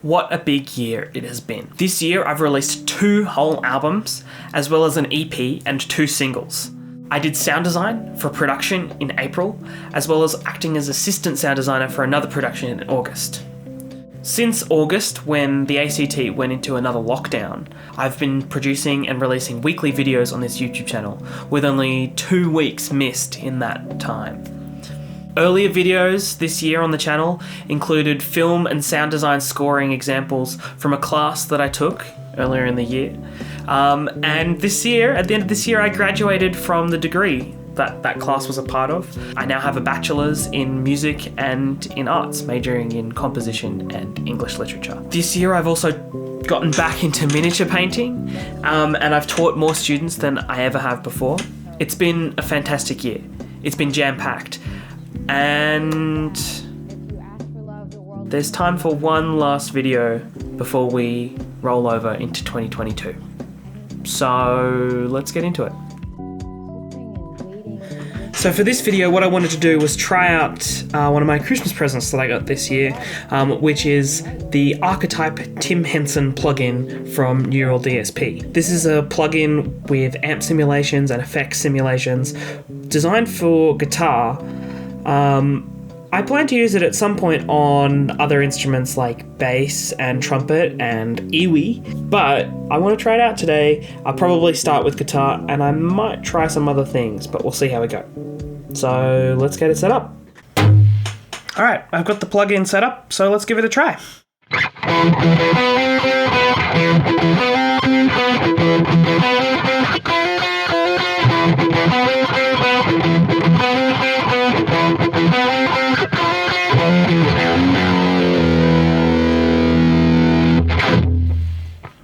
What a big year it has been. This year I've released 2 whole albums, as well as an EP and 2 singles. I did sound design for production in April, as well as acting as assistant sound designer for another production in August. Since August, when the ACT went into another lockdown, I've been producing and releasing weekly videos on this YouTube channel, with only 2 weeks missed in that time. Earlier videos this year on the channel included film and sound design scoring examples from a class that I took earlier in the year. And this year, at the end of this year, I graduated from the degree that class was a part of. I now have a bachelor's in music and in arts, majoring in composition and English literature. This year I've also gotten back into miniature painting, and I've taught more students than I ever have before. It's been a fantastic year. It's been jam-packed. And there's time for one last video before we roll over into 2022. So let's get into it. So for this video, what I wanted to do was try out one of my Christmas presents that I got this year, which is the Archetype Tim Henson plugin from Neural DSP. This is a plugin with amp simulations and effects simulations designed for guitar. I plan to use it at some point on other instruments like bass and trumpet and iwi, but I want to try it out today. I'll probably start with guitar and I might try some other things, but we'll see how we go. So let's get it set up. Alright, I've got the plugin set up, so let's give it a try.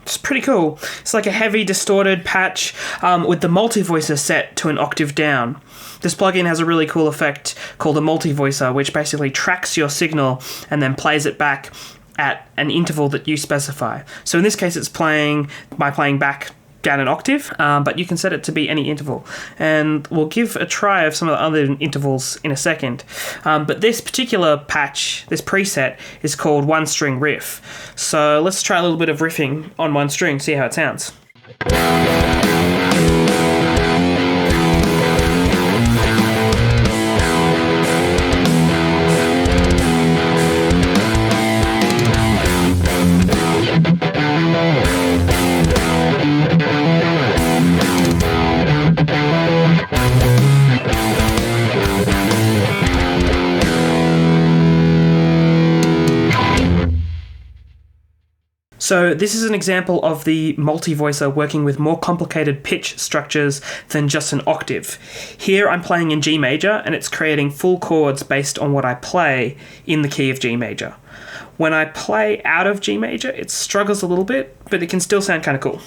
It's pretty cool. It's like a heavy distorted patch with the multi-voicer set to an octave down. This plugin has a really cool effect called a multi-voicer, which basically tracks your signal and then plays it back at an interval that you specify. So in this case it's playing back down an octave, but you can set it to be any interval. And we'll give a try of some of the other intervals in a second. But this particular patch, this preset, is called One String Riff. So let's try a little bit of riffing on one string, see how it sounds. So this is an example of the multi-voicer working with more complicated pitch structures than just an octave. Here I'm playing in G major and it's creating full chords based on what I play in the key of G major. When I play out of G major, it struggles a little bit, but it can still sound kind of cool.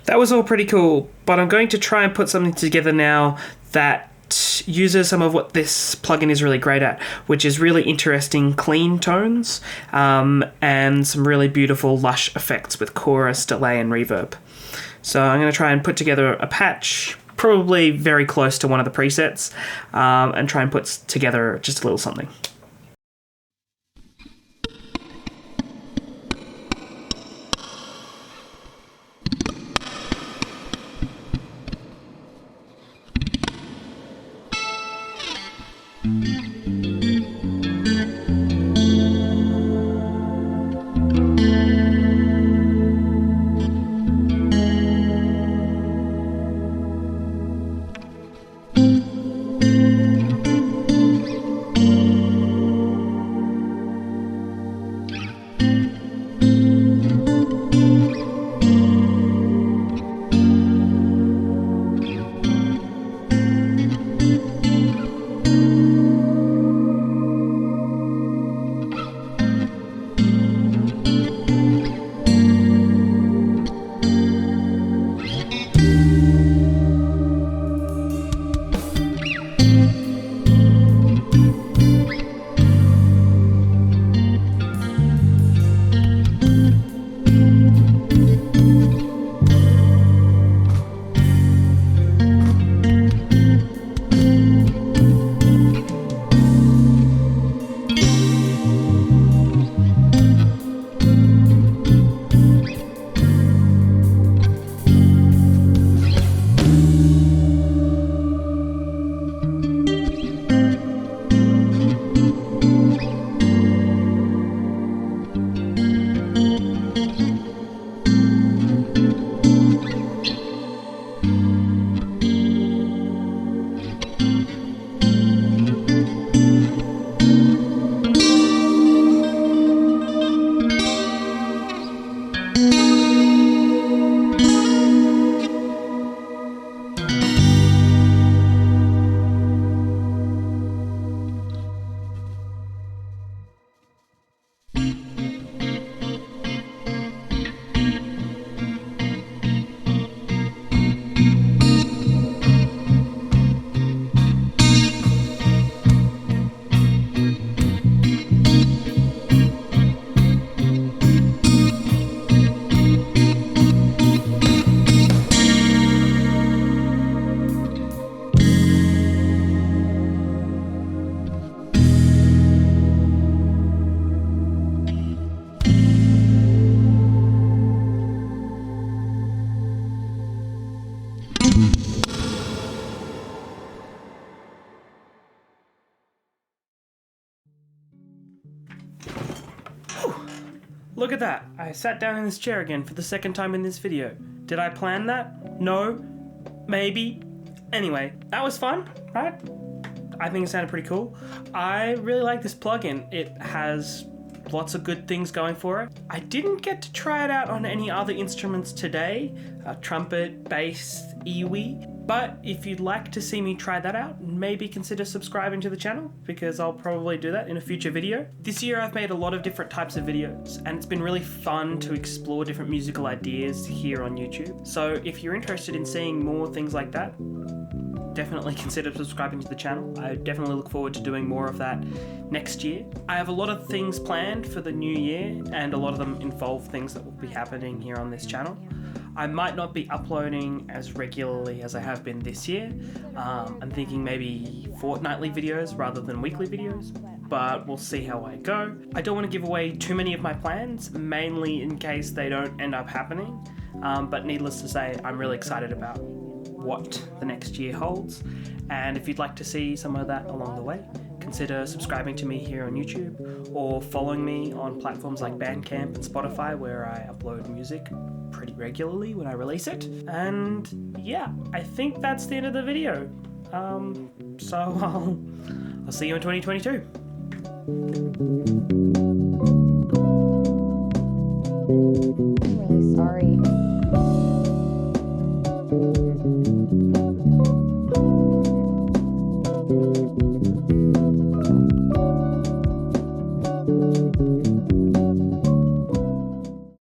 That was all pretty cool, but I'm going to try and put something together now that uses some of what this plugin is really great at, which is really interesting clean tones and some really beautiful lush effects with chorus, delay, and reverb. So I'm going to try and put together a patch, probably very close to one of the presets, and try and put together just a little something. Look at that. I sat down in this chair again for the second time in this video. Did I plan that? No. Maybe. Anyway, that was fun, right? I think it sounded pretty cool. I really like this plugin. It has lots of good things going for it. I didn't get to try it out on any other instruments today, trumpet, bass, EWI, but if you'd like to see me try that out, maybe consider subscribing to the channel, because I'll probably do that in a future video. This year I've made a lot of different types of videos, and it's been really fun to explore different musical ideas here on YouTube. So if you're interested in seeing more things like that, definitely consider subscribing to the channel. I definitely look forward to doing more of that next year. I have a lot of things planned for the new year, and a lot of them involve things that will be happening here on this channel. I might not be uploading as regularly as I have been this year. I'm thinking maybe fortnightly videos rather than weekly videos, but we'll see how I go. I don't want to give away too many of my plans, mainly in case they don't end up happening, but needless to say, I'm really excited about what the next year holds, and if you'd like to see some of that along the way, consider subscribing to me here on YouTube or following me on platforms like Bandcamp and Spotify, where I upload music pretty regularly when I release it. And yeah, I think that's the end of the video. So I'll see you in 2022.